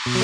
Hello,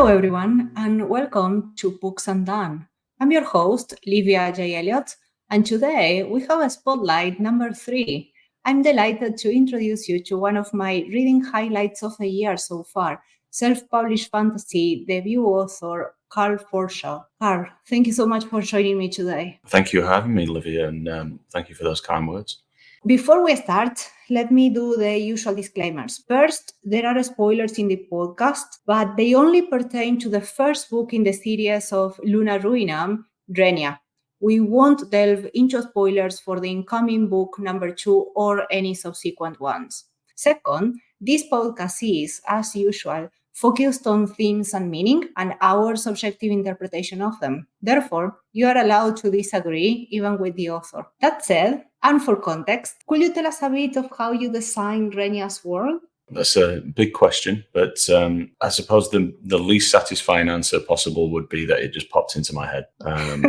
everyone, and welcome to Books Undone. I'm your host, Elliot, and today we have a spotlight number 3. I'm delighted to introduce you to one of my reading highlights of the year so far, self-published fantasy debut author Karl Forshaw. Karl, thank you so much for joining me today. Thank you for having me, Livia, and thank you for those kind words. Before we start, let me do the usual disclaimers. First, there are spoilers in the podcast, but they only pertain to the first book in the series of Luna Ruinam, Renia. We won't delve into spoilers for the incoming book number 2 or any subsequent ones. Second, this podcast is, as usual, focused on themes and meaning and our subjective interpretation of them. Therefore, you are allowed to disagree even with the author. That said, and for context, could you tell us a bit of how you designed Renia's world? That's a big question, but I suppose the least satisfying answer possible would be that it just popped into my head. And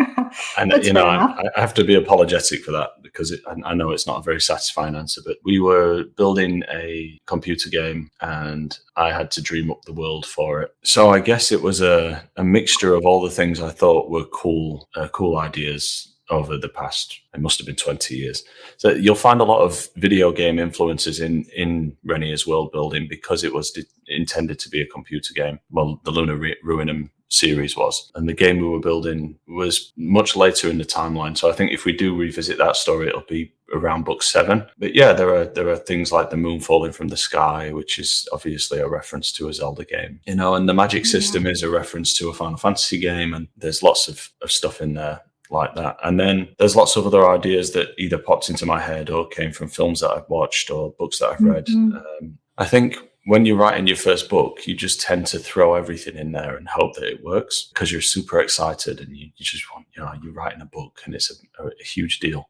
I have to be apologetic for that because I know it's not a very satisfying answer, but we were building a computer game and I had to dream up the world for it. So I guess it was a mixture of all the things I thought were cool ideas over the past, it must have been 20 years. So you'll find a lot of video game influences in Renia's world building because it was intended to be a computer game. Well, the Luna Ruinam series was. And the game we were building was much later in the timeline. So I think if we do revisit that story, it'll be around book 7. But yeah, there are things like the moon falling from the sky, which is obviously a reference to a Zelda game. And the magic system is a reference to a Final Fantasy game. And there's lots of stuff in there like that. And then there's lots of other ideas that either popped into my head or came from films that I've watched or books that I've read. I think when you're writing your first book, you just tend to throw everything in there and hope that it works because you're super excited and you just want, you're writing a book and it's a huge deal.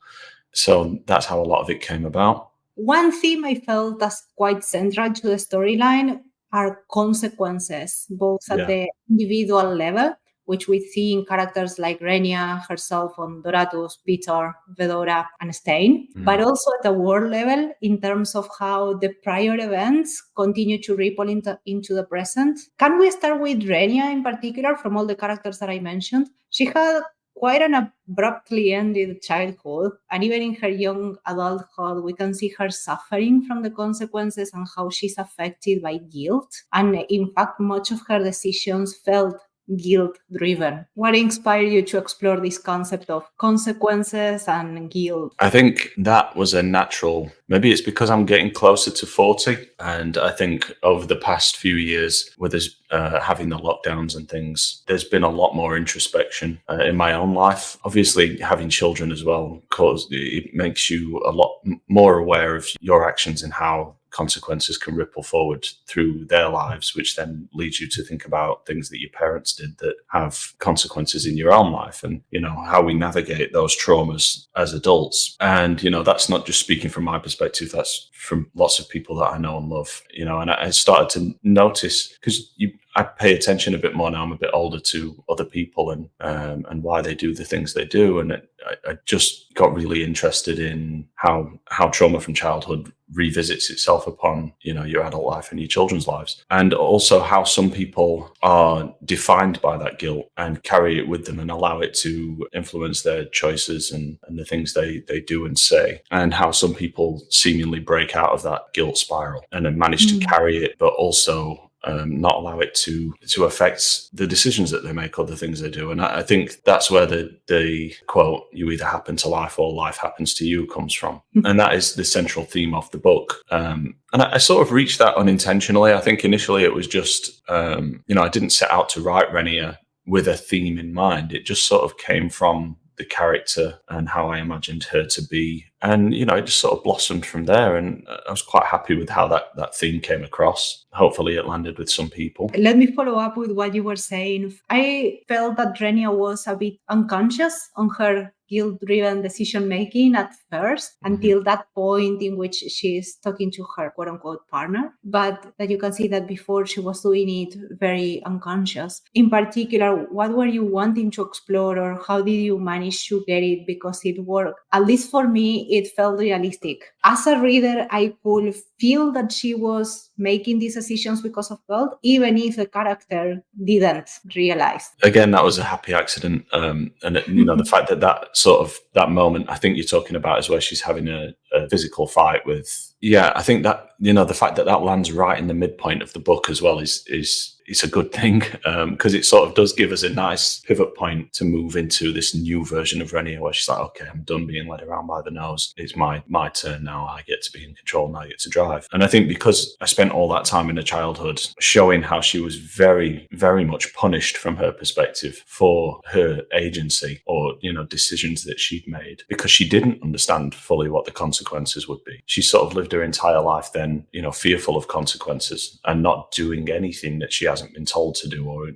So that's how a lot of it came about. One theme I felt as quite central to the storyline are consequences, both at the individual level, which we see in characters like Renia herself on Doratus, Peter, Vedora, and Stein, but also at the world level in terms of how the prior events continue to ripple into the present. Can we start with Renia in particular, from all the characters that I mentioned? She had quite an abruptly ended childhood, and even in her young adulthood, we can see her suffering from the consequences and how she's affected by guilt. And in fact, much of her decisions felt guilt-driven. What inspired you to explore this concept of consequences and guilt? I think that was a natural, maybe it's because I'm getting closer to 40. And I think over the past few years, with us having the lockdowns and things, there's been a lot more introspection in my own life. Obviously, having children as well, because it makes you a lot more aware of your actions and how consequences can ripple forward through their lives, which then leads you to think about things that your parents did that have consequences in your own life and, how we navigate those traumas as adults. And, that's not just speaking from my perspective, that's from lots of people that I know and love, and I started to notice because I pay attention a bit more now. I'm a bit older to other people and why they do the things they do. And I just got really interested in how trauma from childhood revisits itself upon, your adult life and your children's lives. And also how some people are defined by that guilt and carry it with them and allow it to influence their choices and the things they do and say. And how some people seemingly break out of that guilt spiral and then manage to carry it, but also not allow it to affect the decisions that they make or the things they do. And I think that's where the quote, "You either happen to life or life happens to you," comes from. And that is the central theme of the book. And I sort of reached that unintentionally. I think initially it was just, I didn't set out to write Renia with a theme in mind. It just sort of came from the character and how I imagined her to be. And, it just sort of blossomed from there. And I was quite happy with how that theme came across. Hopefully it landed with some people. Let me follow up with what you were saying. I felt that Renia was a bit unconscious on her guilt-driven decision-making at first, until that point in which she's talking to her quote-unquote partner, but that you can see that before she was doing it very unconscious. In particular, what were you wanting to explore, or how did you manage to get it because it worked? At least for me, it felt realistic. As a reader, I could feel that she was making these decisions because of guilt, even if the character didn't realize. Again, that was a happy accident. And, the fact that moment, I think you're talking about is where she's having a physical fight with. Yeah, I think that, the fact that lands right in the midpoint of the book as well is it's a good thing, because it sort of does give us a nice pivot point to move into this new version of Renia where she's like, okay, I'm done being led around by the nose. It's my turn now. I get to be in control and I get to drive. And I think because I spent all that time in her childhood showing how she was very, very much punished from her perspective for her agency or, decisions that she'd made because she didn't understand fully what the consequences would be. She sort of lived her entire life then, fearful of consequences and not doing anything that she hasn't been told to do or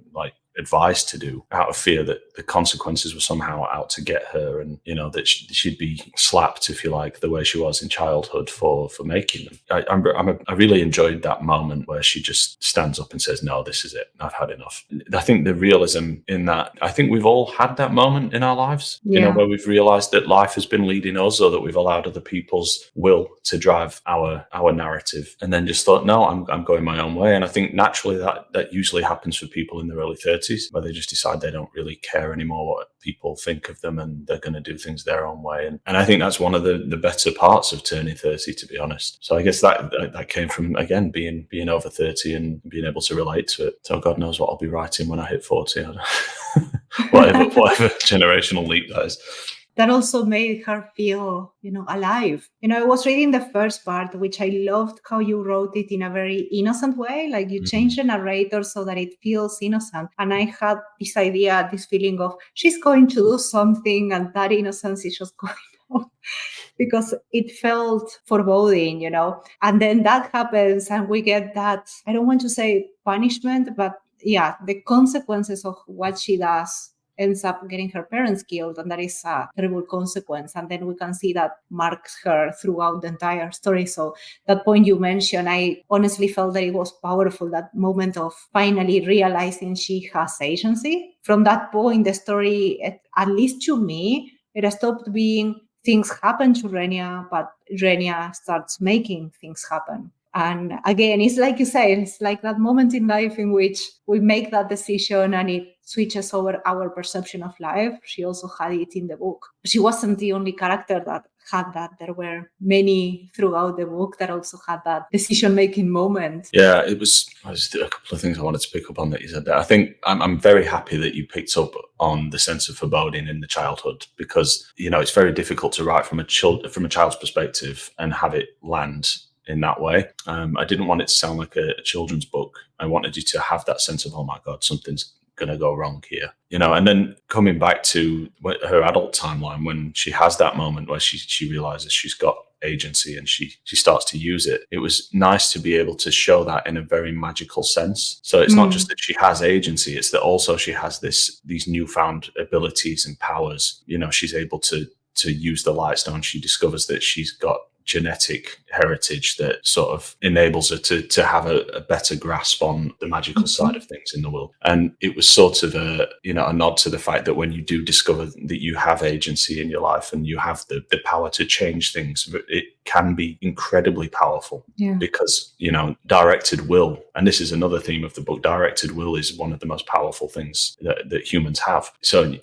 advised to do out of fear that the consequences were somehow out to get her, and that she'd be slapped, if you like, the way she was in childhood for making them. I really enjoyed that moment where she just stands up and says, no, this is it, I've had enough. I think the realism in that, I think we've all had that moment in our lives, where we've realized that life has been leading us, or that we've allowed other people's will to drive our narrative, and then just thought, no, I'm going my own way. And I think naturally that usually happens for people in their early 30s, where they just decide they don't really care anymore what people think of them and they're going to do things their own way. And I think that's one of the better parts of turning 30, to be honest. So I guess that came from, again, being over 30 and being able to relate to it. So God knows what I'll be writing when I hit 40. whatever generational leap that is. That also made her feel, alive. I was reading the first part, which I loved how you wrote it in a very innocent way. Like you changed the narrator so that it feels innocent. And I had this feeling of she's going to do something, and that innocence is just going on. Because it felt foreboding, And then that happens and we get that, I don't want to say punishment, but the consequences of what she does ends up getting her parents killed, and that is a terrible consequence. And then we can see that marks her throughout the entire story. So that point you mentioned, I honestly felt that it was powerful, that moment of finally realizing she has agency. From that point, the story, at least to me, it stopped being things happen to Renia, but Renia starts making things happen. And again, it's like you say, it's like that moment in life in which we make that decision and it switches over our perception of life. She also had it in the book. She wasn't the only character that had that. There were many throughout the book that also had that decision-making moment. Yeah, it was a couple of things I wanted to pick up on that you said there. I think I'm very happy that you picked up on the sense of foreboding in the childhood, because, it's very difficult to write from a child's perspective and have it land in that way. I didn't want it to sound like a children's book. I wanted you to have that sense of, oh my God, something's going to go wrong here, and then coming back to her adult timeline, when she has that moment where she realizes she's got agency and she starts to use it. It was nice to be able to show that in a very magical sense. So it's not just that she has agency, it's that also she has these newfound abilities and powers. She's able to use the Lightstone. She discovers that she's got genetic heritage that sort of enables her to have a better grasp on the magical side of things in the world. And it was sort of a nod to the fact that when you do discover that you have agency in your life and you have the power to change things, it can be incredibly powerful. Because directed will, and this is another theme of the book, directed will is one of the most powerful things that humans have. So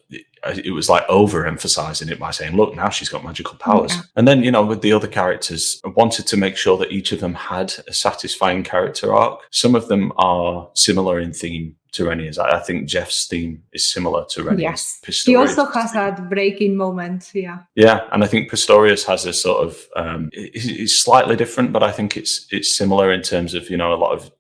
it was like overemphasizing it by saying, look, now she's got magical powers. And then, with the other characters, I wanted to make sure that each of them had a satisfying character arc. Some of them are similar in theme to Renia's. I think Jeff's theme is similar to Renia's. Yes, he also has that breaking moment. Yeah, and I think Pistorius has a sort of it's slightly different, but I think it's similar in terms of a lot of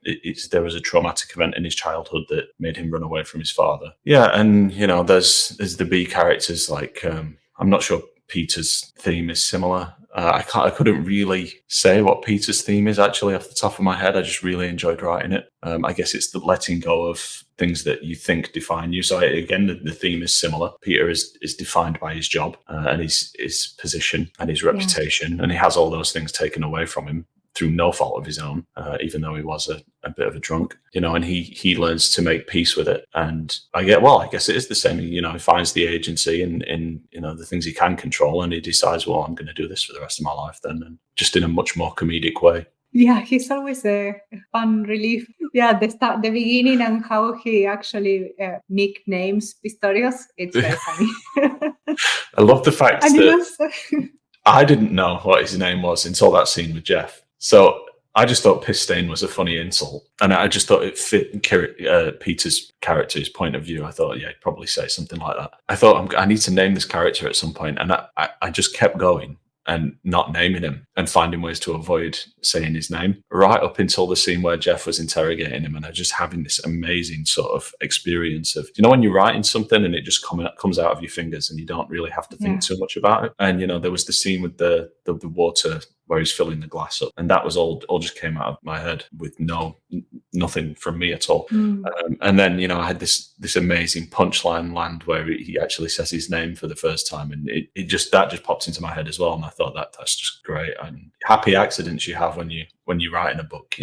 there was a traumatic event in his childhood that made him run away from his father. Yeah, and there's the B characters, like I'm not sure Peter's theme is similar. I couldn't really say what Peter's theme is actually off the top of my head. I just really enjoyed writing it. I guess it's the letting go of things that you think define you. So again, the theme is similar. Peter is defined by his job and his position and his reputation, and he has all those things taken away from him through no fault of his own, even though he was a bit of a drunk, and he learns to make peace with it. And I guess it is the same. He finds the agency in the things he can control, and he decides, well, I'm going to do this for the rest of my life then, and just in a much more comedic way. Yeah, he's always a fun relief. Yeah, the beginning and how he actually nicknames Pistorius, it's very funny. I love the fact that I didn't know what his name was until that scene with Jeff. So I just thought Piss Stain was a funny insult, and I just thought it fit Peter's character's point of view. I thought, yeah, he'd probably say something like that. I thought, I need to name this character at some point, and I just kept going and not naming him and finding ways to avoid saying his name right up until the scene where Jeff was interrogating him, and I just having this amazing sort of experience of, when you're writing something and it just comes out of your fingers and you don't really have to think too much about it. And, there was the scene with the water where he's filling the glass up, and that was all just came out of my head with nothing from me at all. And then I had this amazing punchline land where he actually says his name for the first time, and that just popped into my head as well. And I thought that's just great. And happy accidents you have when you write in a book.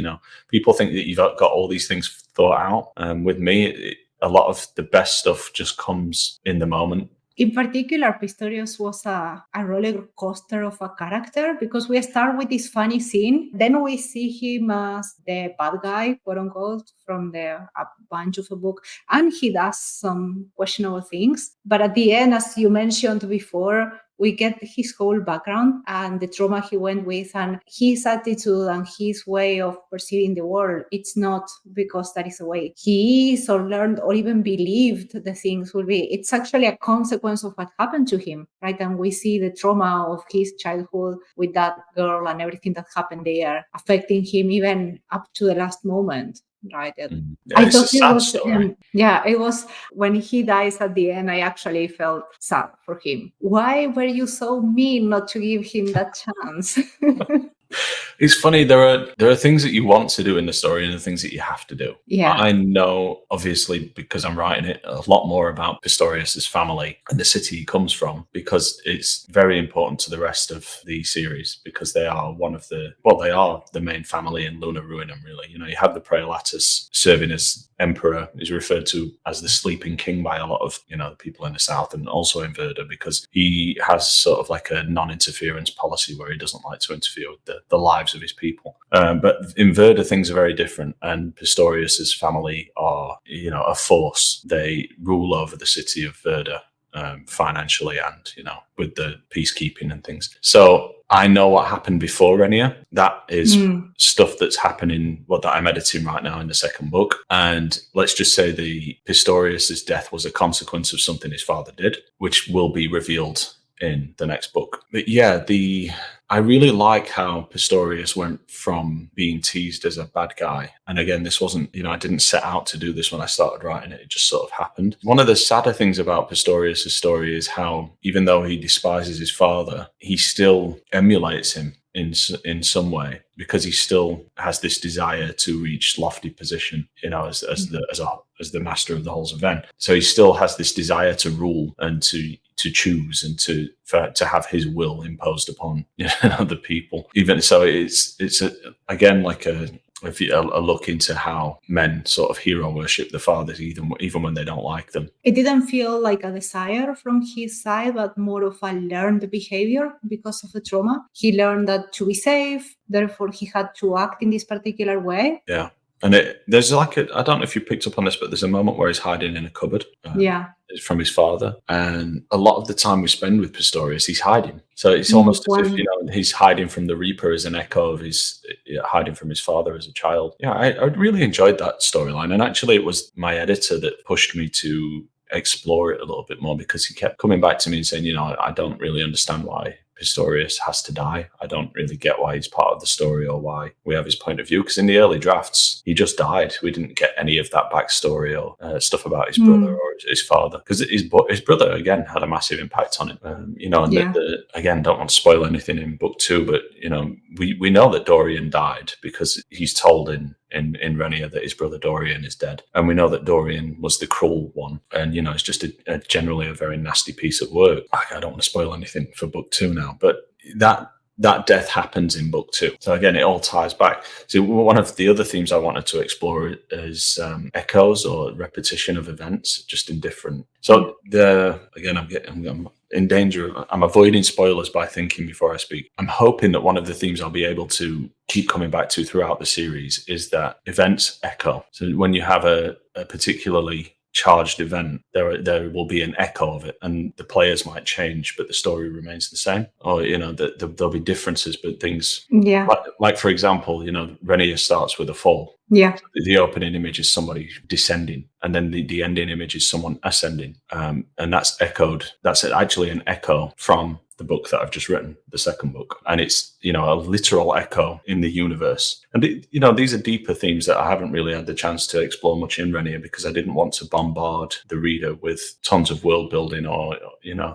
People think that you've got all these things thought out. With me, a lot of the best stuff just comes in the moment. In particular, Pistorius was a roller coaster of a character, because we start with this funny scene. Then we see him as the bad guy, quote unquote, from a bunch of a book. And he does some questionable things. But at the end, as you mentioned before, we get his whole background and the trauma he went with, and his attitude and his way of perceiving the world. It's not because that is the way he is or learned or even believed the things will be. It's actually a consequence of what happened to him, right? And we see the trauma of his childhood with that girl and everything that happened there affecting him even up to the last moment. Right. I thought it was when he dies at the end, I actually felt sad for him. Why were you so mean not to give him that chance? It's funny, there are things that you want to do in the story and the things that you have to do. Yeah. I know, obviously, because I'm writing it, a lot more about Pistorius' family and the city he comes from, because it's very important to the rest of the series, because they are they are the main family in Luna Ruinam, really. You have the Praelatus serving as emperor, is referred to as the sleeping king by a lot of the people in the south, and also in Verda, because he has sort of like a non-interference policy where he doesn't like to interfere with the lives of his people. But in Verda, things are very different, and Pistorius's family are a force. They rule over the city of Verda financially and with the peacekeeping and things. So I know what happened before Renia. That is stuff that's happening, that I'm editing right now in the second book. And let's just say the Pistorius's death was a consequence of something his father did, which will be revealed in the next book. But yeah, I really like how Pistorius went from being teased as a bad guy. And again, this wasn't, I didn't set out to do this when I started writing it. It just sort of happened. One of the sadder things about Pistorius' story is how, even though he despises his father, he still emulates him in some way, because he still has this desire to reach lofty position, as the master of the halls of Ven. So he still has this desire to rule and to choose and to have his will imposed upon the people. Even so, it's again like a look into how men sort of hero worship the fathers, even when they don't like them. It didn't feel like a desire from his side, but more of a learned behavior because of the trauma. He learned that to be safe, therefore he had to act in this particular way. Yeah. And there's I don't know if you picked up on this, but there's a moment where he's hiding in a cupboard. From his father, and a lot of the time we spend with Pistorius, he's hiding. So it's almost as if he's hiding from the Reaper as an echo of his hiding from his father as a child. Yeah, I really enjoyed that storyline, and actually, it was my editor that pushed me to explore it a little bit more, because he kept coming back to me and saying, I don't really understand why Pistorius has to die. I don't really get why he's part of the story or why we have his point of view, because in the early drafts he just died. We didn't get any of that backstory or stuff about his brother or his father, because his brother again had a massive impact on him. Again, don't want to spoil anything in book 2, but we know that Dorian died because he's told in Renia that his brother Dorian is dead, and we know that Dorian was the cruel one, and it's just generally a very nasty piece of work. I don't want to spoil anything for book 2 now, but that death happens in book 2. So again, it all ties back. So one of the other themes I wanted to explore is echoes or repetition of events, just in different. So I'm in danger. I'm avoiding spoilers by thinking before I speak. I'm hoping that one of the themes I'll be able to keep coming back to throughout the series is that events echo. So when you have a particularly charged event, there will be an echo of it, and the players might change, but the story remains the same. Or there'll be differences, but things. Yeah. Like for example, Renia starts with a fall. Yeah. So the opening image is somebody descending, and then the ending image is someone ascending, and that's echoed. That's actually an echo from the book that I've just written, the second book, and it's a literal echo in the universe. And these are deeper themes that I haven't really had the chance to explore much in Renia, because I didn't want to bombard the reader with tons of world building or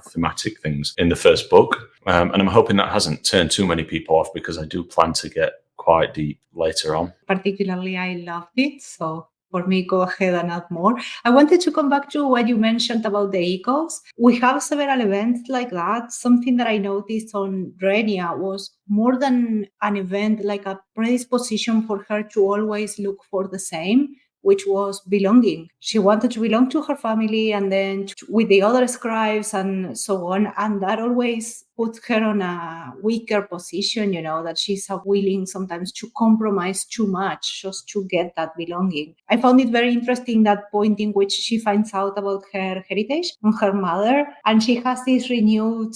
thematic things in the first book. And I'm hoping that hasn't turned too many people off, because I do plan to get quite deep later on. Particularly, I loved it, so for me, go ahead and add more. I wanted to come back to what you mentioned about the echoes. We have several events like that. Something that I noticed on Renia was more than an event, like a predisposition for her to always look for the same, which was belonging. She wanted to belong to her family, and then with the other scribes and so on. And that always puts her on a weaker position, that she's willing sometimes to compromise too much just to get that belonging. I found it very interesting, that point in which she finds out about her heritage and her mother, and she has this renewed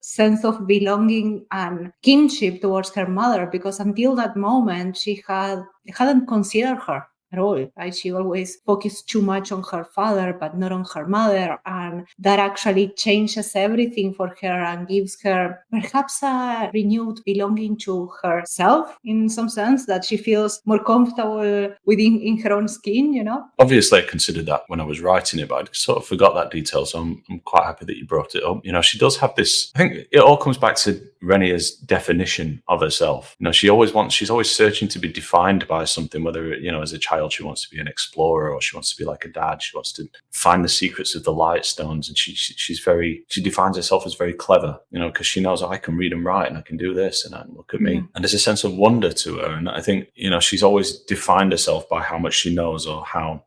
sense of belonging and kinship towards her mother, because until that moment she hadn't considered her at all. Right? She always focused too much on her father, but not on her mother. And that actually changes everything for her and gives her perhaps a renewed belonging to herself, in some sense, that she feels more comfortable in her own skin, Obviously, I considered that when I was writing it, but I sort of forgot that detail. So I'm quite happy that you brought it up. She does have this, I think it all comes back to Renia's definition of herself. She's always searching to be defined by something, whether, as a child, she wants to be an explorer, or she wants to be like a dad. She wants to find the secrets of the Lightstones, and she defines herself as very clever, because she knows, I can read and write, and I can do this, and look at me. And there's a sense of wonder to her. And I think, she's always defined herself by how much she knows, or how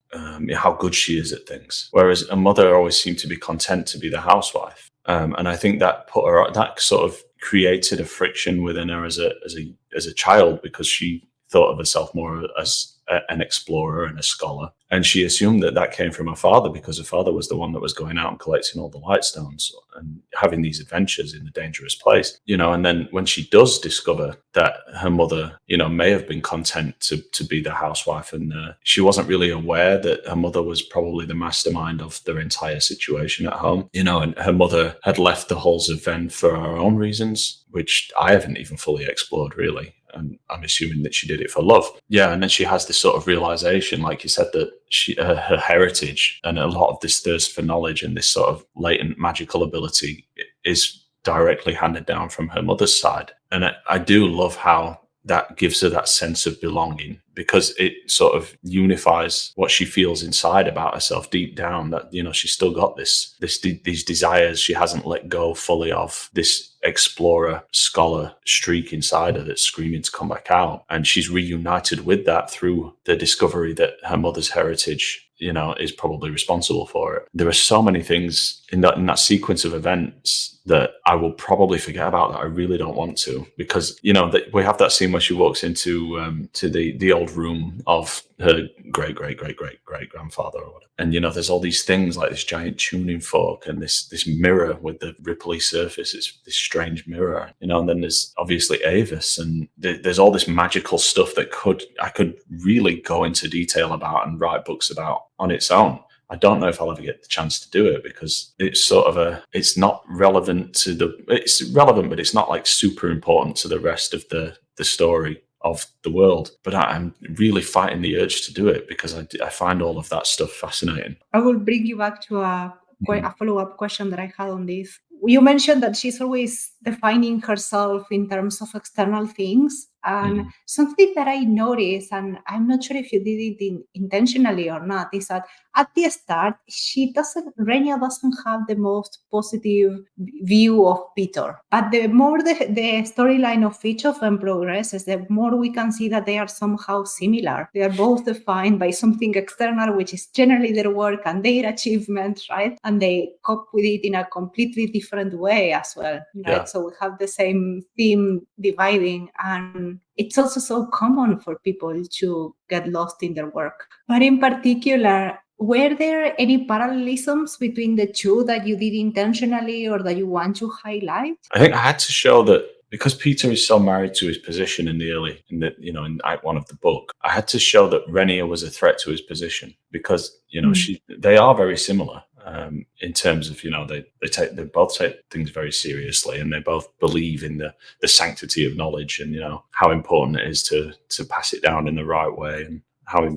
good she is at things. Whereas a mother always seemed to be content to be the housewife. And I think that that sort of created a friction within her as a child, because she thought of herself more as an explorer and a scholar. And she assumed that came from her father, because her father was the one that was going out and collecting all the Lightstones and having these adventures in the dangerous place. And then when she does discover that her mother, may have been content to be the housewife, and she wasn't really aware that her mother was probably the mastermind of their entire situation at home, and her mother had left the halls of Ven for her own reasons, which I haven't even fully explored, really. And I'm assuming that she did it for love. Yeah, and then she has this sort of realization, like you said, that her heritage and a lot of this thirst for knowledge and this sort of latent magical ability is directly handed down from her mother's side. And I do love how that gives her that sense of belonging, because it sort of unifies what she feels inside about herself deep down, that, she's still got these desires she hasn't let go fully of, this explorer, scholar streak inside her that's screaming to come back out. And she's reunited with that through the discovery that her mother's heritage, is probably responsible for it. There are so many things in that sequence of events that I will probably forget about, that I really don't want to, because, that we have that scene where she walks into to the old room of her great grandfather or whatever. And, there's all these things like this giant tuning fork and this mirror with the ripply surface. It's this strange mirror, and then there's obviously Avis, and there's all this magical stuff that I could really go into detail about and write books about on its own. I don't know if I'll ever get the chance to do it, because it's sort of it's not relevant to it's relevant, but it's not like super important to the rest of the story of the world. But I'm really fighting the urge to do it, because I find all of that stuff fascinating. I will bring you back to a follow-up question that I had on this. You mentioned that she's always defining herself in terms of external things. And something that I noticed, and I'm not sure if you did it intentionally or not, is that at the start, Renia doesn't have the most positive view of Peter. But the more the storyline of each of them progresses, the more we can see that they are somehow similar. They are both defined by something external, which is generally their work and their achievements, right? And they cope with it in a completely different way as well, right? Yeah. So we have the same theme dividing, and it's also so common for people to get lost in their work. But in particular, were there any parallelisms between the two that you did intentionally or that you want to highlight? I think I had to show that, because Peter is so married to his position in Act 1 of the book, I had to show that Renia was a threat to his position, because, they are very similar. In terms of, they both take things very seriously, and they both believe in the sanctity of knowledge, and how important it is to pass it down in the right way, and how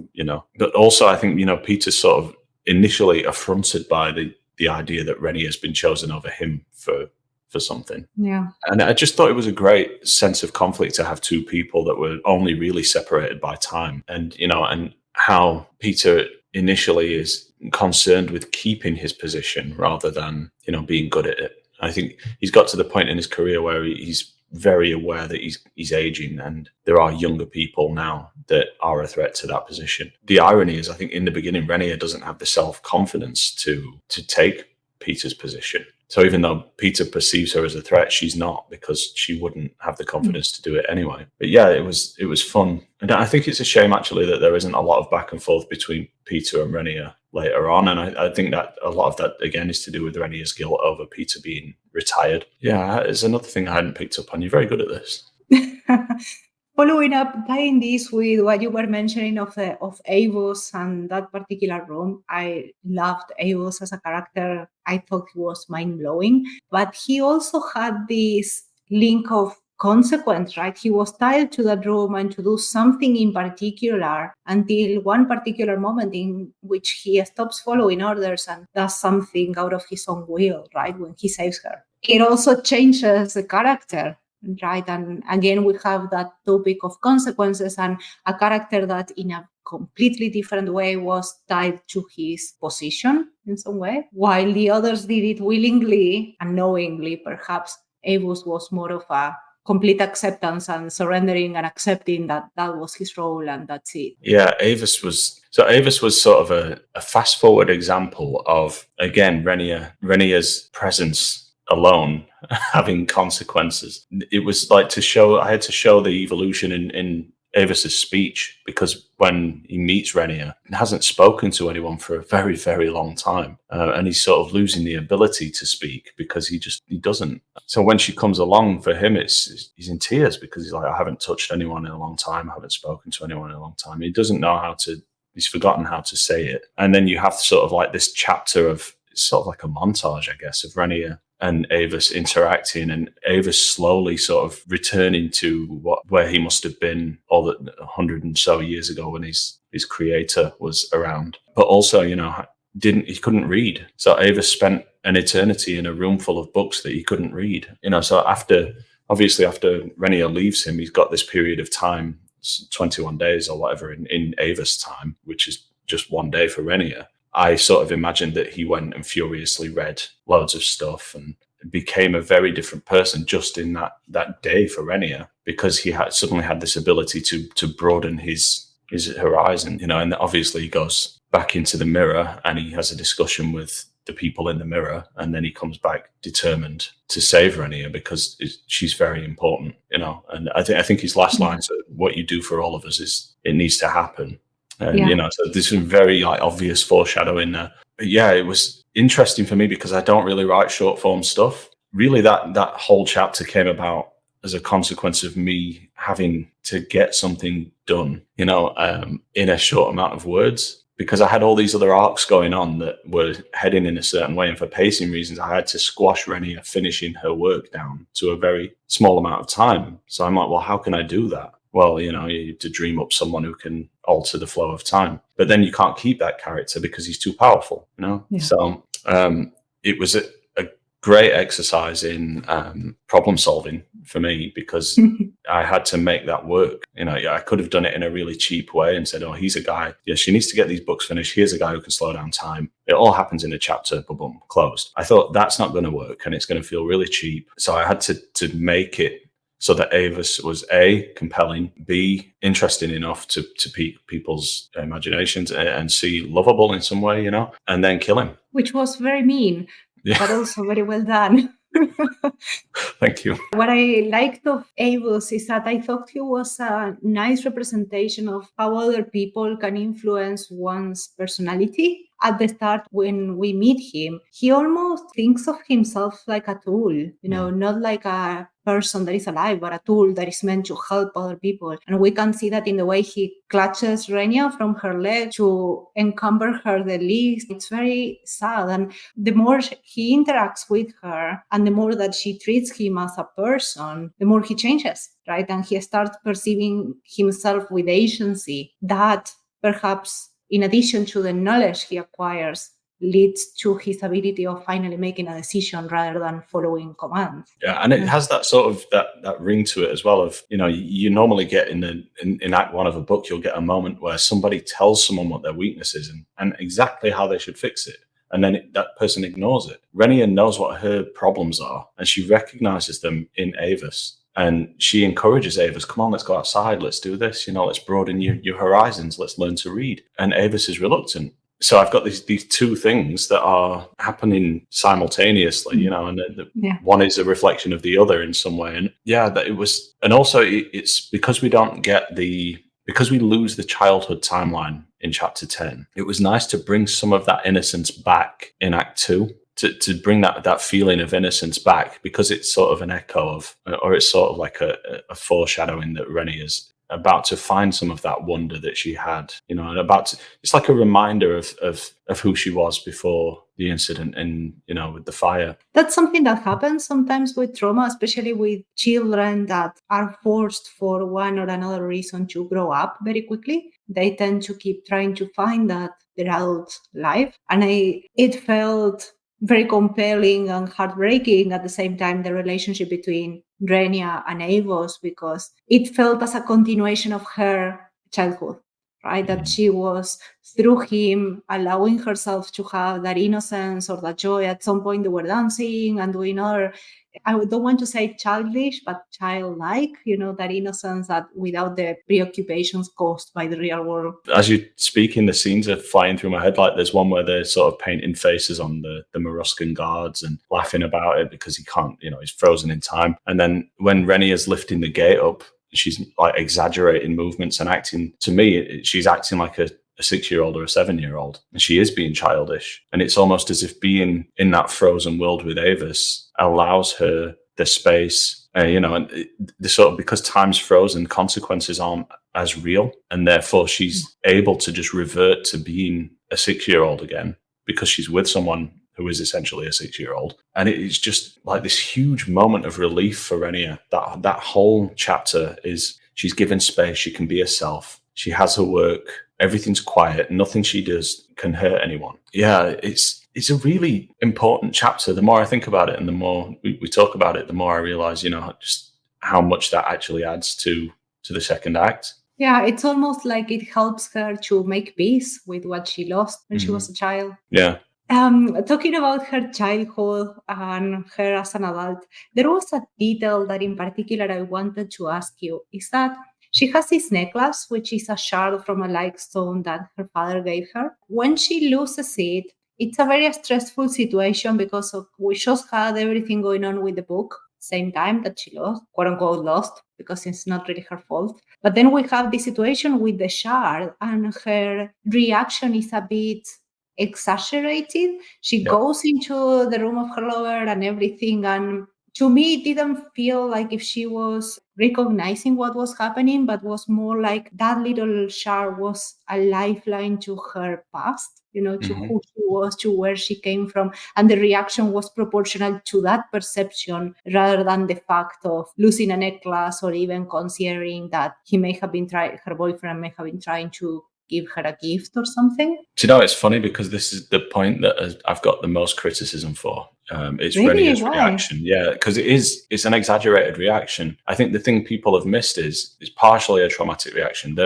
But also, I think Peter's sort of initially affronted by the idea that Renia has been chosen over him for something. Yeah. And I just thought it was a great sense of conflict to have two people that were only really separated by time, and and how Peter initially is concerned with keeping his position rather than being good at it. I think he's got to the point in his career where he's very aware that he's aging, and there are younger people now that are a threat to that position. The irony is, I think in the beginning, Renia doesn't have the self-confidence to take Peter's position. So even though Peter perceives her as a threat, she's not, because she wouldn't have the confidence to do it anyway. But yeah, it was fun. And I think it's a shame, actually, that there isn't a lot of back and forth between Peter and Renia later on. And I think that a lot of that, again, is to do with Renia's guilt over Peter being retired. Yeah, it's another thing I hadn't picked up on. You're very good at this. Following up, tying this with what you were mentioning of Avos and that particular room, I loved Avos as a character. I thought he was mind-blowing, but he also had this link of consequence, right? He was tied to that room and to do something in particular until one particular moment in which he stops following orders and does something out of his own will, right? When he saves her. It also changes the character. Right. And again, we have that topic of consequences and a character that in a completely different way was tied to his position in some way, while the others did it willingly and knowingly. Perhaps Avos was more of a complete acceptance and surrendering and accepting that was his role and that's it. Yeah, Avis was sort of a fast forward example of, again, Renia's presence alone having consequences. It was like I had to show the evolution in Avis's speech, because when he meets Renia, he hasn't spoken to anyone for a very, very long time, and he's sort of losing the ability to speak because he doesn't. So when she comes along, for him, he's in tears, because he's like, I haven't touched anyone in a long time, I haven't spoken to anyone in a long time. He doesn't know he's forgotten how to say it. And then you have sort of like this chapter of, it's sort of like a montage, I guess, of Renia and Avis interacting, and Avis slowly sort of returning to where he must have been all the 100 and so years ago when his creator was around. But also, he couldn't read. So Avis spent an eternity in a room full of books that he couldn't read. So after Renia leaves him, he's got this period of time, 21 days or whatever in Avis time, which is just one day for Renia. I sort of imagined that he went and furiously read loads of stuff and became a very different person just in that day for Renia, because he suddenly had this ability to broaden his horizon, and obviously he goes back into the mirror and he has a discussion with the people in the mirror, and then he comes back determined to save Renia because she's very important, and I think his last line, so what you do for all of us is it needs to happen. And, so there's some very obvious foreshadowing there. But yeah, it was interesting for me because I don't really write short form stuff. Really, that whole chapter came about as a consequence of me having to get something done, in a short amount of words. because I had all these other arcs going on that were heading in a certain way, and for pacing reasons, I had to squash Renia finishing her work down to a very small amount of time. So I'm like, well, how can I do that? Well, you need to dream up someone who can alter the flow of time, but then you can't keep that character because he's too powerful, Yeah. So it was a great exercise in problem solving for me, because I had to make that work. I could have done it in a really cheap way and said, oh, he's a guy. Yeah, she needs to get these books finished. Here's a guy who can slow down time. It all happens in a chapter, boom, boom, closed. I thought that's not going to work and it's going to feel really cheap. So I had to make it so that Avis was A, compelling, B, interesting enough to pique people's imaginations, and C, lovable in some way, and then kill him. Which was very mean. Yeah. But also very well done. Thank you. What I liked of Avis is that I thought he was a nice representation of how other people can influence one's personality. At the start, when we meet him, he almost thinks of himself like a tool, not like a person that is alive, but a tool that is meant to help other people. And we can see that in the way he clutches Renia from her leg to encumber her the legs. It's very sad. And the more he interacts with her and the more that she treats him as a person, the more he changes, right? And he starts perceiving himself with agency that perhaps, in addition to the knowledge he acquires, leads to his ability of finally making a decision rather than following commands. Yeah, and it has that sort of that ring to it as well. Of you normally get in Act 1 of a book, you'll get a moment where somebody tells someone what their weakness is and exactly how they should fix it, and then that person ignores it. Renia knows what her problems are, and she recognizes them in Avis. And she encourages Avis, come on, let's go outside, let's do this, let's broaden your horizons, let's learn to read. And Avis is reluctant. So I've got these two things that are happening simultaneously, and one is a reflection of the other in some way. And also it's because we don't get because we lose the childhood timeline in chapter 10, it was nice to bring some of that innocence back in Act 2. To bring that feeling of innocence back, because it's sort of an echo of, or it's sort of like a foreshadowing that Renia is about to find some of that wonder that she had, and it's like a reminder of who she was before the incident and, with the fire. That's something that happens sometimes with trauma, especially with children that are forced for one or another reason to grow up very quickly. They tend to keep trying to find that their adult life. And it felt very compelling and heartbreaking at the same time, the relationship between Renia and Avis, because it felt as a continuation of her childhood, right? That she was, through him, allowing herself to have that innocence or that joy. At some point they were dancing and doing other, I don't want to say childish, but childlike, that innocence that without the preoccupations caused by the real world. As you speaking, the scenes are flying through my head. Like there's one where they're sort of painting faces on the Moruscan guards and laughing about it because he can't, he's frozen in time. And then when Renia's lifting the gate up, she's like exaggerating movements and acting, to me, she's acting like a 6-year-old or a 7-year-old, and she is being childish. And it's almost as if being in that frozen world with Avis allows her the space, and the sort of, because time's frozen, consequences aren't as real, and therefore she's able to just revert to being a 6-year-old again because she's with someone who is essentially a 6-year-old. And it's just like this huge moment of relief for Renia. That whole chapter is, she's given space, she can be herself, she has her work, everything's quiet, nothing she does can hurt anyone. Yeah, it's a really important chapter. The more I think about it and the more we talk about it, the more I realize, just how much that actually adds to the second act. Yeah, it's almost like it helps her to make peace with what she lost when she was a child. Yeah. Talking about her childhood and her as an adult, there was a detail that in particular I wanted to ask you, is that she has this necklace, which is a shard from a light stone that her father gave her. When she loses it, it's a very stressful situation because we just had everything going on with the book, same time that she lost, quote unquote lost, because it's not really her fault. But then we have the situation with the shard, and her reaction is a bit exaggerated. She goes into the room of her lover and everything, and to me, it didn't feel like if she was recognizing what was happening, but was more like that little shard was a lifeline to her past, to who she was, to where she came from. And the reaction was proportional to that perception rather than the fact of losing a necklace or even considering that her boyfriend may have been trying to give her a gift or something. Do you know, it's funny because this is the point that I've got the most criticism for. It's Really? Renia's Why? reaction. Yeah, because it's an exaggerated reaction. I think the thing people have missed is partially a traumatic reaction.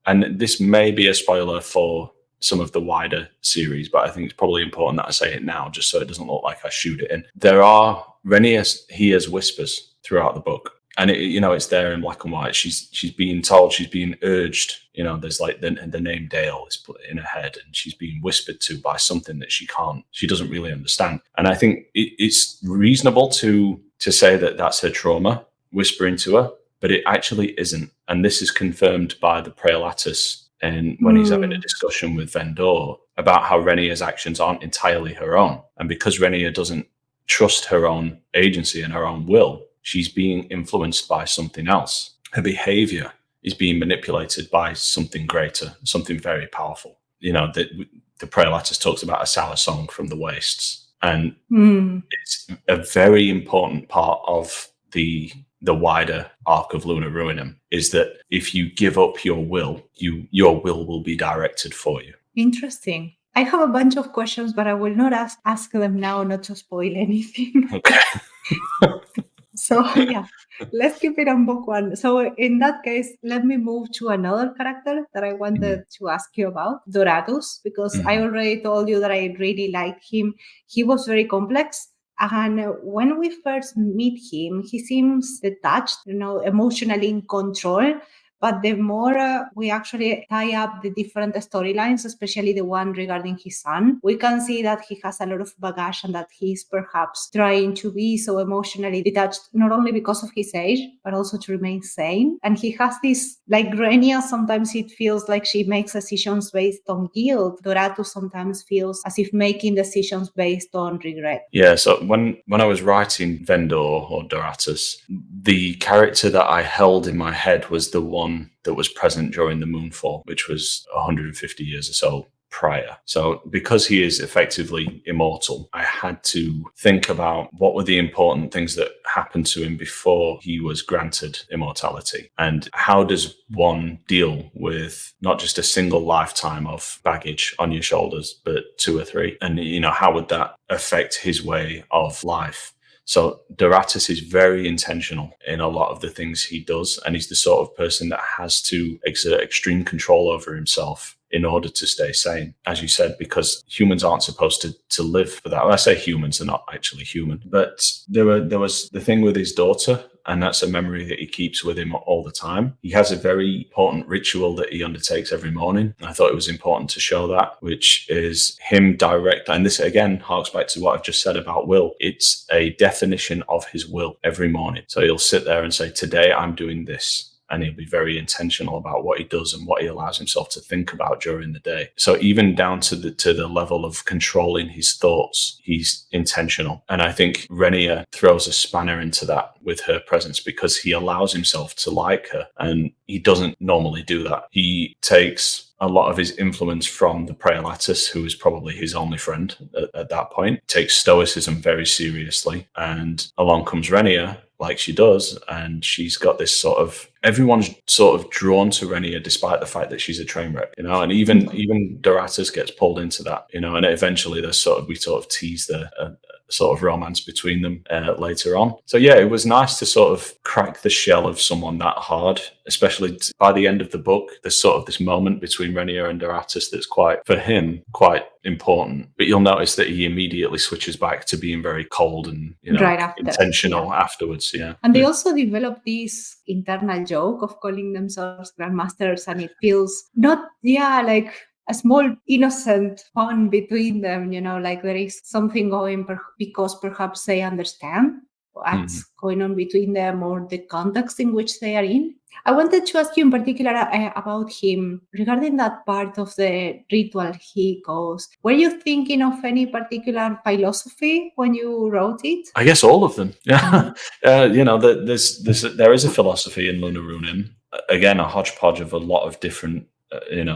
And this may be a spoiler for some of the wider series, but I think it's probably important that I say it now just so it doesn't look like I shoot it in. Renia hears whispers throughout the book. And it's there in black and white. She's being told, she's being urged. There's like the name Dale is put in her head, and she's being whispered to by something that she doesn't really understand. And I think it's reasonable to say that that's her trauma whispering to her, but it actually isn't. And this is confirmed by the Praelatus, and when he's having a discussion with Vendor about how Renia's actions aren't entirely her own, and because Renia doesn't trust her own agency and her own will, she's being influenced by something else. Her behavior is being manipulated by something greater, something very powerful. The Praelatus talks about a sour song from the wastes. And it's a very important part of the wider arc of Luna Ruinam, is that if you give up your will will be directed for you. Interesting. I have a bunch of questions, but I will not ask them now, not to spoil anything. Okay. So yeah, let's keep it on book one. So in that case, let me move to another character that I wanted to ask you about, Doratus, because I already told you that I really liked him. He was very complex. And when we first meet him, he seems detached, emotionally in control. But the more we actually tie up the different storylines, especially the one regarding his son, we can see that he has a lot of baggage and that he's perhaps trying to be so emotionally detached, not only because of his age, but also to remain sane. And he has this, like Renia, sometimes it feels like she makes decisions based on guilt. Doratus sometimes feels as if making decisions based on regret. Yeah, so when I was writing Vendor or Doratus, the character that I held in my head was the one that was present during the Moonfall, which was 150 years or so prior. So because he is effectively immortal, I had to think about what were the important things that happened to him before he was granted immortality, and how does one deal with not just a single lifetime of baggage on your shoulders, but 2 or 3, and how would that affect his way of life? So Doratus is very intentional in a lot of the things he does, and he's the sort of person that has to exert extreme control over himself in order to stay sane, as you said, because humans aren't supposed to live for that. When I say humans, they're not actually human. But there was the thing with his daughter, and that's a memory that he keeps with him all the time. He has a very important ritual that he undertakes every morning. I thought it was important to show that, which is him direct. And this, again, harks back to what I've just said about will. It's a definition of his will every morning. So he'll sit there and say, today I'm doing this. And he'll be very intentional about what he does and what he allows himself to think about during the day. So even down to the level of controlling his thoughts, he's intentional. And I think Renia throws a spanner into that with her presence, because he allows himself to like her, and he doesn't normally do that. He takes a lot of his influence from the Praelatus, who is probably his only friend at that point, takes stoicism very seriously. And along comes Renia, like she does, and she's got this everyone's sort of drawn to Renia despite the fact that she's a train wreck, and even Doratus gets pulled into that, and eventually we sort of tease the sort of romance between them later on. So yeah, it was nice to sort of crack the shell of someone that hard, especially by the end of the book. There's sort of this moment between Renia and Doratus that's quite important. But you'll notice that he immediately switches back to being very cold and right after, intentional afterwards. Yeah. And they also develop this internal joke of calling themselves grandmasters, and it feels like a small innocent fun between them, like there is something going because perhaps they understand what's going on between them or the context in which they are in. I wanted to ask you in particular about him regarding that part of the ritual he goes. Were you thinking of any particular philosophy when you wrote it? I guess all of them. Yeah, there is a philosophy in Luna Ruinam. Again, a hodgepodge of a lot of different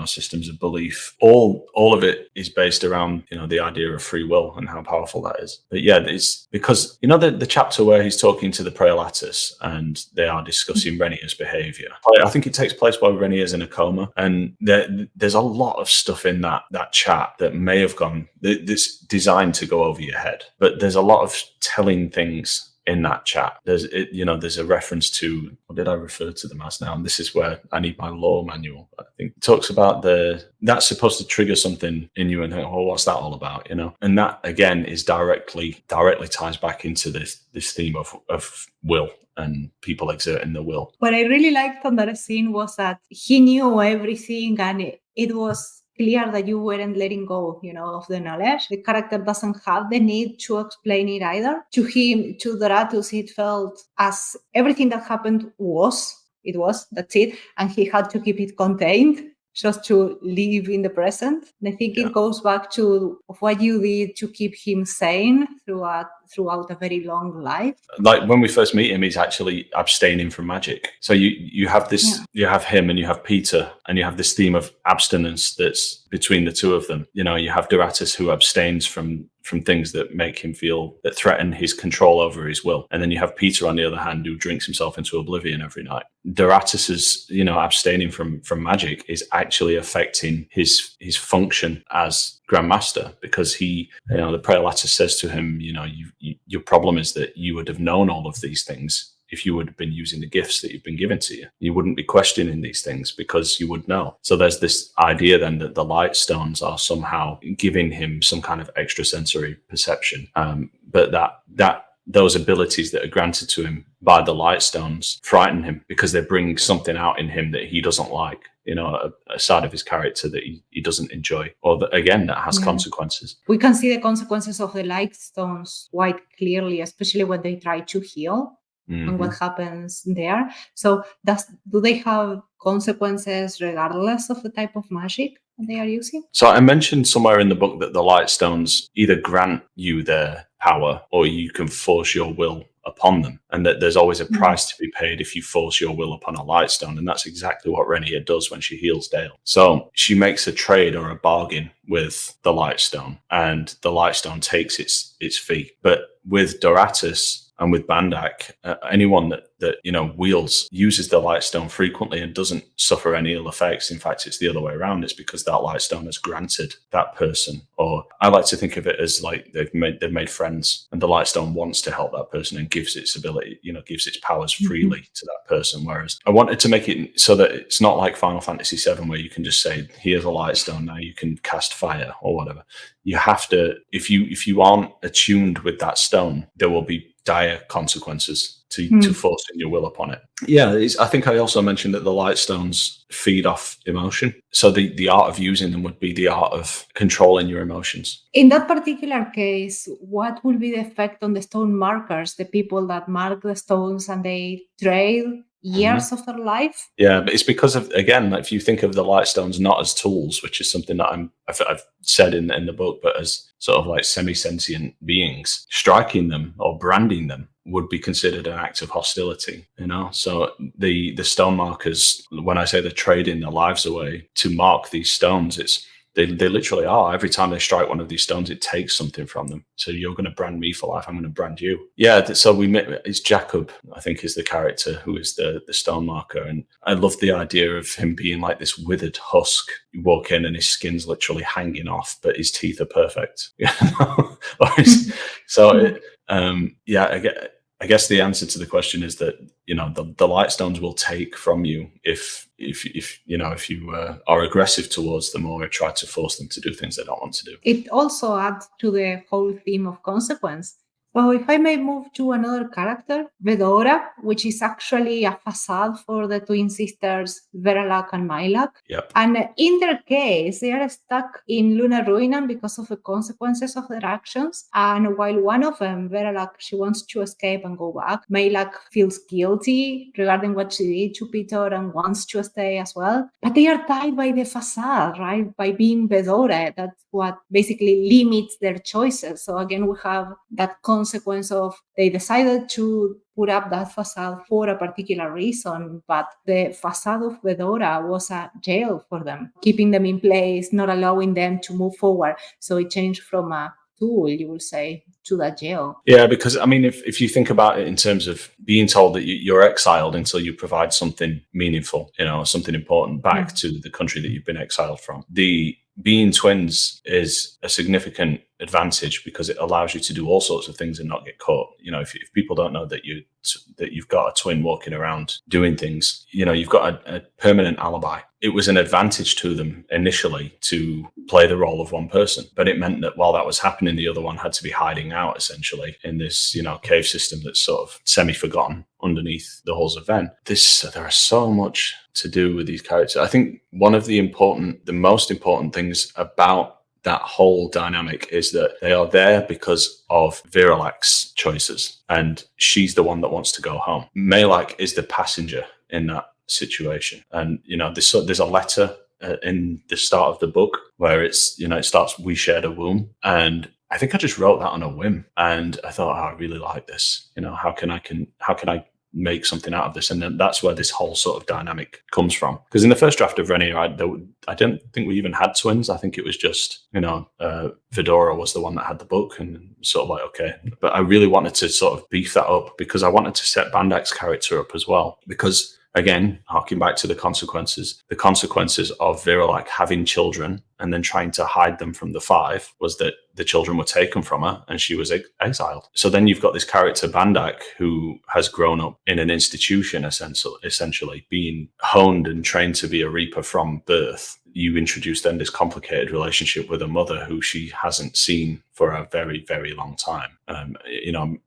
systems of belief. All of it is based around the idea of free will and how powerful that is. But yeah, it's because the chapter where he's talking to the Praelatus and they are discussing Renia's behavior. I think it takes place while Renia's in a coma, and there's a lot of stuff in that chat that may have gone. It's designed to go over your head, but there's a lot of telling things in that chat. There's a reference to, what did I refer to them as now? And this is where I need my law manual. I think it talks about that's supposed to trigger something in you and think, oh, what's that all about? And that again is directly ties back into this theme of will and people exerting the will. What I really liked on that scene was that he knew everything, and it was clear that you weren't letting go, of the knowledge. The character doesn't have the need to explain it either. To him, to Doratus, it felt as everything that happened that's it. And he had to keep it contained just to live in the present. And I think it goes back to what you did to keep him sane throughout a very long life. Like when we first meet him, he's actually abstaining from magic. So you have this, you have him and you have Peter, and you have this theme of abstinence that's between the two of them. You have Doratus who abstains from things that make him feel, that threaten his control over his will. And then you have Peter, on the other hand, who drinks himself into oblivion every night. Doratus's, abstaining from magic is actually affecting his function as Grand Master, because he, the Praelatus says to him, your problem is that you would have known all of these things if you would have been using the gifts that you've been given to you. You wouldn't be questioning these things because you would know. So there's this idea then that the light stones are somehow giving him some kind of extrasensory perception, but that those abilities that are granted to him by the light stones frighten him because they bring something out in him that he doesn't like. A side of his character that he doesn't enjoy, or that has consequences. We can see the consequences of the light stones quite clearly, especially when they try to heal and what happens there. So do they have consequences regardless of the type of magic that they are using? So I mentioned somewhere in the book that the light stones either grant you their power or you can force your will upon them, and that there's always a price to be paid if you force your will upon a light stone. And that's exactly what Renia does when she heals Dale. So she makes a trade or a bargain with the light stone, and the light stone takes its fee. But with Doratus and with Bandak, anyone that uses the light stone frequently and doesn't suffer any ill effects. In fact, it's the other way around. It's because that light stone has granted that person, or I like to think of it as like they've made friends, and the light stone wants to help that person and gives its ability, gives its powers freely to that person. Whereas I wanted to make it so that it's not like Final Fantasy VII, where you can just say, here's a light stone, now you can cast fire or whatever. You have to, if you aren't attuned with that stone, there will be dire consequences to forcing your will upon it. Yeah, I think I also mentioned that the light stones feed off emotion. So the art of using them would be the art of controlling your emotions. In that particular case, what will be the effect on the stone markers, the people that mark the stones and they trade years of their life? Yeah, but it's because of, again, if you think of the light stones not as tools, which is something that I've said in the book, but as sort of like semi-sentient beings, striking them or branding them would be considered an act of hostility, So the stone markers, when I say they're trading their lives away to mark these stones, they literally are. Every time they strike one of these stones, it takes something from them. So you're going to brand me for life, I'm going to brand you. Yeah, so it's Jacob, I think, is the character who is the stone marker. And I love the idea of him being like this withered husk. You walk in and his skin's literally hanging off, but his teeth are perfect. I guess the answer to the question is that the light stones will take from you if you are aggressive towards them or try to force them to do things they don't want to do. It also adds to the whole theme of consequence. Well, if I may move to another character, Vedora, which is actually a facade for the twin sisters Veralak and Mailak. Yep. And in their case, they are stuck in Luna Ruinam because of the consequences of their actions. And while one of them, Veralak, she wants to escape and go back, Mailak feels guilty regarding what she did to Peter and wants to stay as well. But they are tied by the facade, right? By being Vedora. That's what basically limits their choices. So again, we have that consequence of they decided to put up that facade for a particular reason, but the facade of Vedora was a jail for them, keeping them in place, not allowing them to move forward. So it changed from a tool, you will say, to that jail. Yeah, because I mean, if you think about it in terms of being told that you're exiled until you provide something meaningful, something important back to the country that you've been exiled from, being twins is a significant advantage because it allows you to do all sorts of things and not get caught. If people don't know that you've got a twin walking around doing things, you've got a permanent alibi. It was an advantage to them initially to play the role of one person, but it meant that while that was happening, the other one had to be hiding out essentially in this, cave system that's sort of semi-forgotten underneath the halls of Ven. There are so much to do with these characters. I think one of the most important things about that whole dynamic is that they are there because of Viralak's choices, and she's the one that wants to go home. Mailak is the passenger in that situation, and there's a letter in the start of the book where it starts, "We shared a womb," and I think I just wrote that on a whim, and I thought, I really like this. How can I make something out of this? And then that's where this whole sort of dynamic comes from. Because in the first draft of Renia, I don't think we even had twins. I think it was just, Vedora was the one that had the book, and sort of like, okay. But I really wanted to sort of beef that up because I wanted to set Bandak's character up as well. Because again, harking back to the consequences of Viralak having children and then trying to hide them from the five was that the children were taken from her and she was exiled. So then you've got this character, Bandak, who has grown up in an institution, essentially being honed and trained to be a Reaper from birth. You introduce then this complicated relationship with a mother who she hasn't seen for a very, very long time.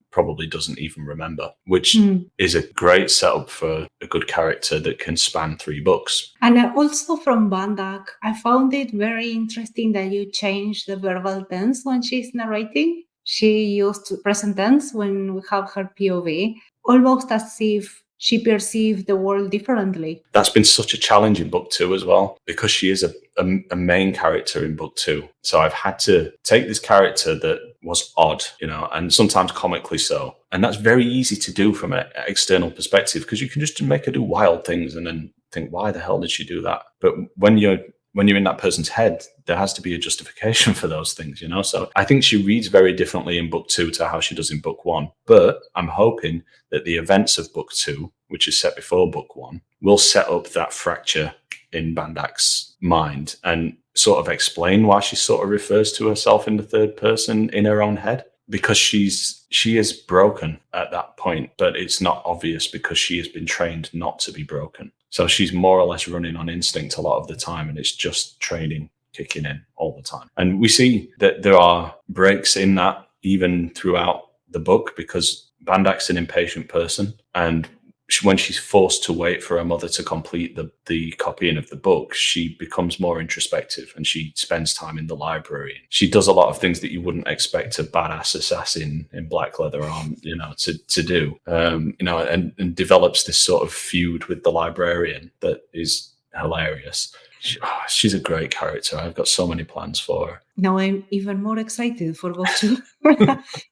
Probably doesn't even remember, which is a great setup for a good character that can span 3 books. And also from Bandak, I found it very interesting that you changed the verbal tense when she's narrating. She used present tense when we have her POV, almost as if she perceived the world differently. That's been such a challenge in book 2 as well, because she is a main character in book 2. So I've had to take this character that was odd, and sometimes comically so. And that's very easy to do from an external perspective, because you can just make her do wild things and then think, why the hell did she do that? But when you're in that person's head, there has to be a justification for those things, So I think she reads very differently in book 2 to how she does in book 1. But I'm hoping that the events of book 2, which is set before book 1, will set up that fracture in Bandak's mind and sort of explain why she sort of refers to herself in the third person in her own head. Because she is broken at that point, but it's not obvious because she has been trained not to be broken. So she's more or less running on instinct a lot of the time, and it's just training kicking in all the time. And we see that there are breaks in that even throughout the book, because Bandak's an impatient person, and when she's forced to wait for her mother to complete the copying of the book, she becomes more introspective and she spends time in the library. She does a lot of things that you wouldn't expect a badass assassin in black leather on, to do, and develops this sort of feud with the librarian that is hilarious. She's a great character. I've got so many plans for her. Now I'm even more excited for book 2.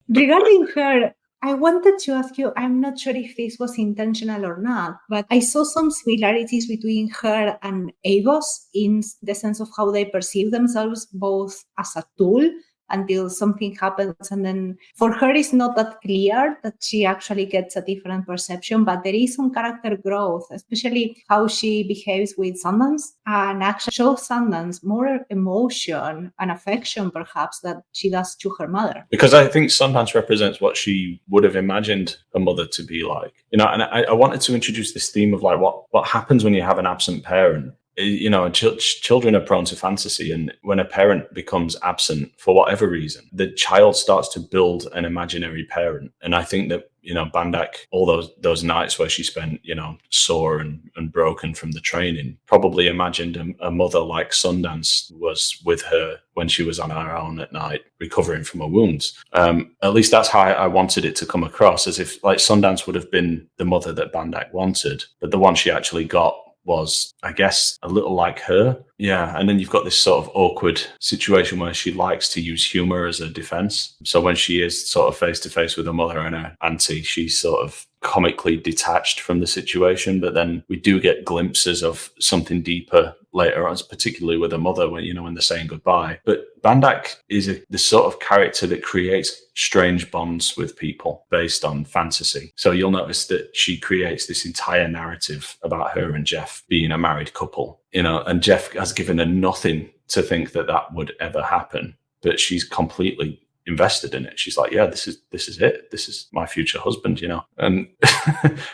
Regarding her, I wanted to ask you, I'm not sure if this was intentional or not, but I saw some similarities between her and Avos in the sense of how they perceive themselves both as a tool until something happens. And then for her, it's not that clear that she actually gets a different perception, but there is some character growth, especially how she behaves with Sundance, and actually shows Sundance more emotion and affection, perhaps, that she does to her mother. Because I think Sundance represents what she would have imagined her mother to be like. And I wanted to introduce this theme of like what happens when you have an absent parent. children are prone to fantasy, and when a parent becomes absent for whatever reason, the child starts to build an imaginary parent. And I think that Bandak, all those nights where she spent sore and broken from the training, probably imagined a mother like Sundance was with her when she was on her own at night recovering from her wounds. At least that's how I wanted it to come across, as if like Sundance would have been the mother that Bandak wanted, but the one she actually got was, I guess, a little like her. Yeah. And then you've got this sort of awkward situation where she likes to use humor as a defense. So when she is sort of face to face with her mother and her auntie, she's sort of comically detached from the situation. But then we do get glimpses of something deeper later on, particularly with her mother when they're saying goodbye. But Bandak is the sort of character that creates strange bonds with people based on fantasy. So you'll notice that she creates this entire narrative about her and Jeff being a married couple, and Jeff has given her nothing to think that would ever happen, but she's completely invested in it. She's like, yeah, this is it. This is my future husband, and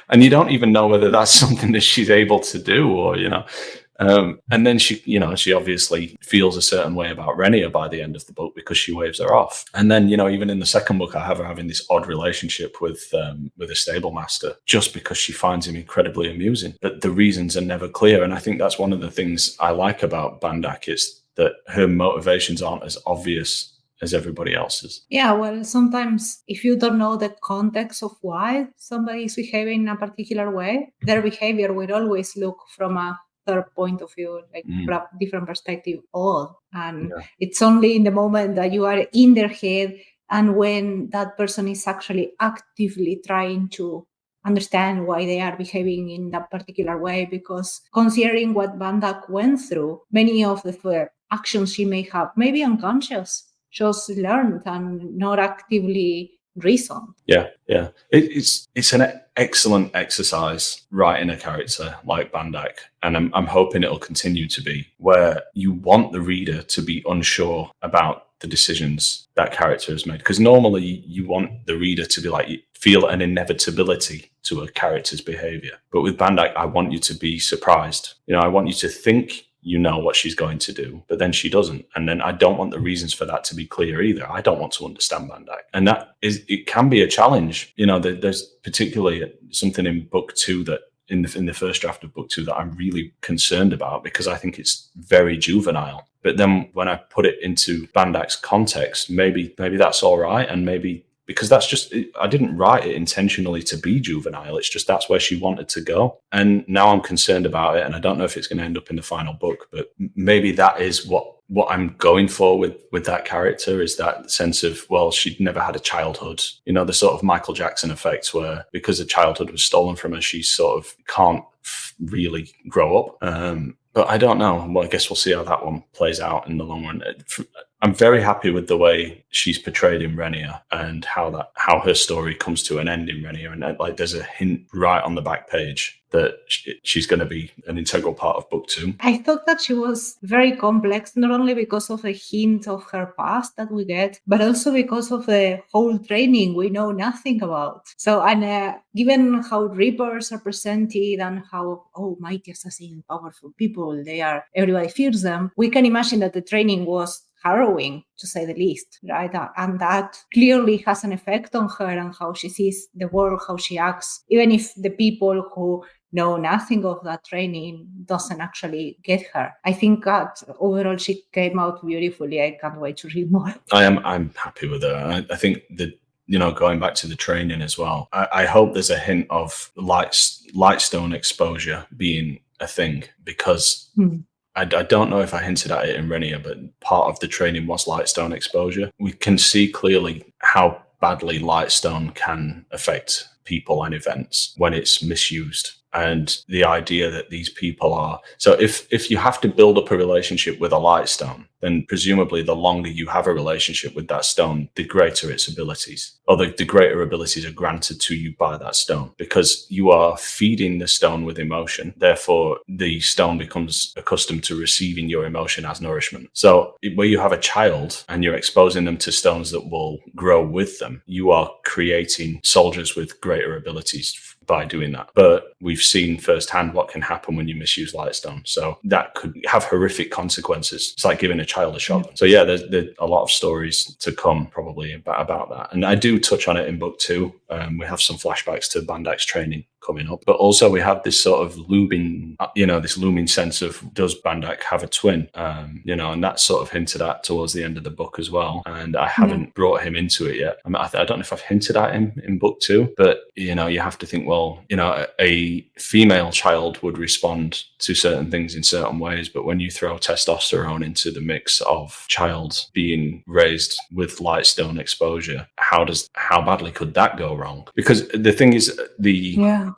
and you don't even know whether that's something that she's able to do or, and then she obviously feels a certain way about Renia by the end of the book because she waves her off. And then, even in the second book, I have her having this odd relationship with a stable master just because she finds him incredibly amusing. But the reasons are never clear. And I think that's one of the things I like about Bandak is that her motivations aren't as obvious as everybody else's. Yeah, well, sometimes if you don't know the context of why somebody is behaving in a particular way, their behavior will always look from a third point of view, like from a different perspective, odd. And it's only in the moment that you are in their head and when that person is actually actively trying to understand why they are behaving in that particular way. Because considering what Bandak went through, many of the actions she may have, maybe unconscious, just learned and not actively reasoned. Yeah. It's an excellent exercise writing a character like Bandak, and I'm hoping it'll continue to be, where you want the reader to be unsure about the decisions that character has made. Because normally you want the reader to be like, feel an inevitability to a character's behavior. But with Bandak, I want you to be surprised. I want you to think what she's going to do, but then she doesn't. And then I don't want the reasons for that to be clear either. I don't want to understand Bandak. And it can be a challenge. There's particularly something in book 2 that in the first draft of book 2 that I'm really concerned about, because I think it's very juvenile. But then when I put it into Bandak's context, maybe that's all right. And maybe because that's just, I didn't write it intentionally to be juvenile. It's just that's where she wanted to go. And now I'm concerned about it. And I don't know if it's going to end up in the final book, but maybe that is what I'm going for with that character, is that sense of, well, she'd never had a childhood, the sort of Michael Jackson effect where because her childhood was stolen from her, she sort of can't really grow up. But I don't know. Well, I guess we'll see how that one plays out in the long run. I'm very happy with the way she's portrayed in Renia and how her story comes to an end in Renia. And like, there's a hint right on the back page that she's going to be an integral part of book 2. I thought that she was very complex, not only because of the hint of her past that we get, but also because of the whole training we know nothing about. So, and given how Reapers are presented and how, mighty assassin, powerful people, everybody fears them, we can imagine that the training was harrowing, to say the least, right? And that clearly has an effect on her and how she sees the world, how she acts, even if the people who know nothing of that training doesn't actually get her. I think that overall she came out beautifully. I can't wait to read more. I'm happy with her. I think that, going back to the training as well, I hope there's a hint of lightstone exposure being a thing, because I don't know if I hinted at it in Renia, but part of the training was lightstone exposure. We can see clearly how badly lightstone can affect people and events when it's misused. And the idea that these people are... So if you have to build up a relationship with a lightstone, then presumably the longer you have a relationship with that stone, the greater its abilities, or the greater abilities are granted to you by that stone, because you are feeding the stone with emotion. Therefore, the stone becomes accustomed to receiving your emotion as nourishment. So where you have a child and you're exposing them to stones that will grow with them, you are creating soldiers with greater abilities by doing that. But we've seen firsthand what can happen when you misuse Lightstone. So that could have horrific consequences. It's like giving a child a shotgun. So yeah, there's a lot of stories to come probably about that. And I do touch on it in book 2. We have some flashbacks to Bandak's training coming up, but also we have this sort of looming sense of, does Bandak have a twin? And that's sort of hinted at towards the end of the book as well. And I haven't brought him into it yet. I don't know if I've hinted at him in book 2, but you have to think, well, a female child would respond to certain things in certain ways, but when you throw testosterone into the mix of child being raised with Lightstone exposure, how badly could that go wrong? Because the thing is,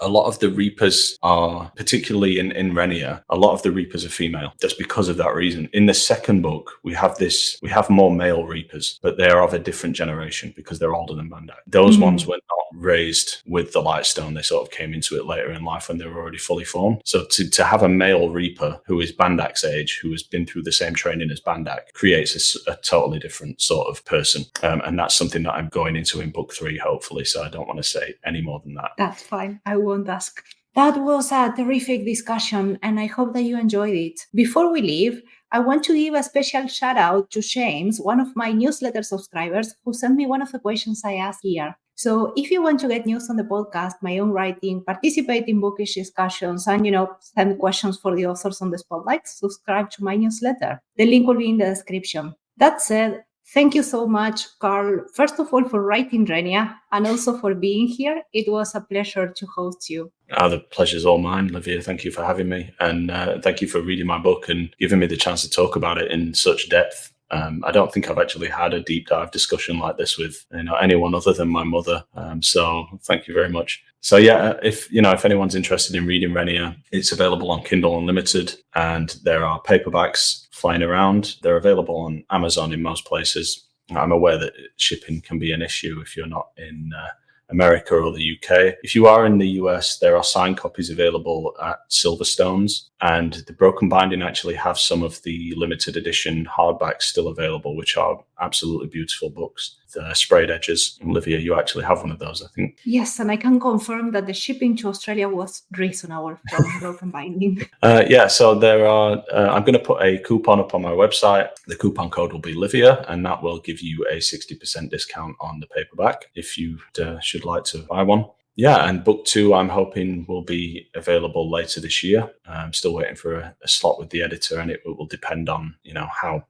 a lot of the Reapers are, particularly in Renia, a lot of the Reapers are female. That's because of that reason. In the second book, we have more male Reapers, but they are of a different generation because they're older than Bandak. Those ones were not raised with the Lightstone. They sort of came into it later in life when they were already fully formed. So to have a male Reaper who is Bandak's age, who has been through the same training as Bandak, creates a totally different sort of person. And that's something that I'm going into in book 3, hopefully. So I don't want to say any more than that. That's fine. I won't ask. That was a terrific discussion, and I hope that you enjoyed it. Before we leave, I want to give a special shout out to James, one of my newsletter subscribers, who sent me one of the questions I asked here. So if you want to get news on the podcast, my own writing, participate in bookish discussions, and, send questions for the authors on the spotlight, subscribe to my newsletter. The link will be in the description. That said, thank you so much, Karl, first of all, for writing Renia, and also for being here. It was a pleasure to host you. The pleasure's all mine, Livia. Thank you for having me. And thank you for reading my book and giving me the chance to talk about it in such depth. I don't think I've actually had a deep dive discussion like this with anyone other than my mother. So thank you very much. So yeah, if anyone's interested in reading Renia, it's available on Kindle Unlimited, and there are paperbacks flying around. They're available on Amazon in most places. I'm aware that shipping can be an issue if you're not in America or the UK. If you are in the US, there are signed copies available at Silverstone's, and the Broken Binding actually have some of the limited edition hardbacks still available, which are absolutely beautiful books. The sprayed edges. Olivia, you actually have one of those, I think. Yes, and I can confirm that the shipping to Australia was reasonable from Broken Binding. So there are, I'm going to put a coupon up on my website. The coupon code will be Livia, and that will give you a 60% discount on the paperback if you should like to buy one. Yeah, and book 2, I'm hoping, will be available later this year. I'm still waiting for a slot with the editor, and it will depend on,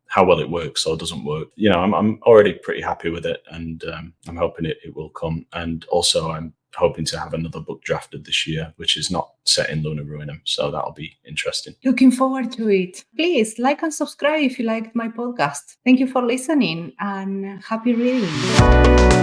how well it works or doesn't work. I'm already pretty happy with it, and I'm hoping it will come. And also, I'm hoping to have another book drafted this year, which is not set in Luna Ruinam. So that'll be interesting. Looking forward to it. Please like and subscribe if you liked my podcast. Thank you for listening, and happy reading.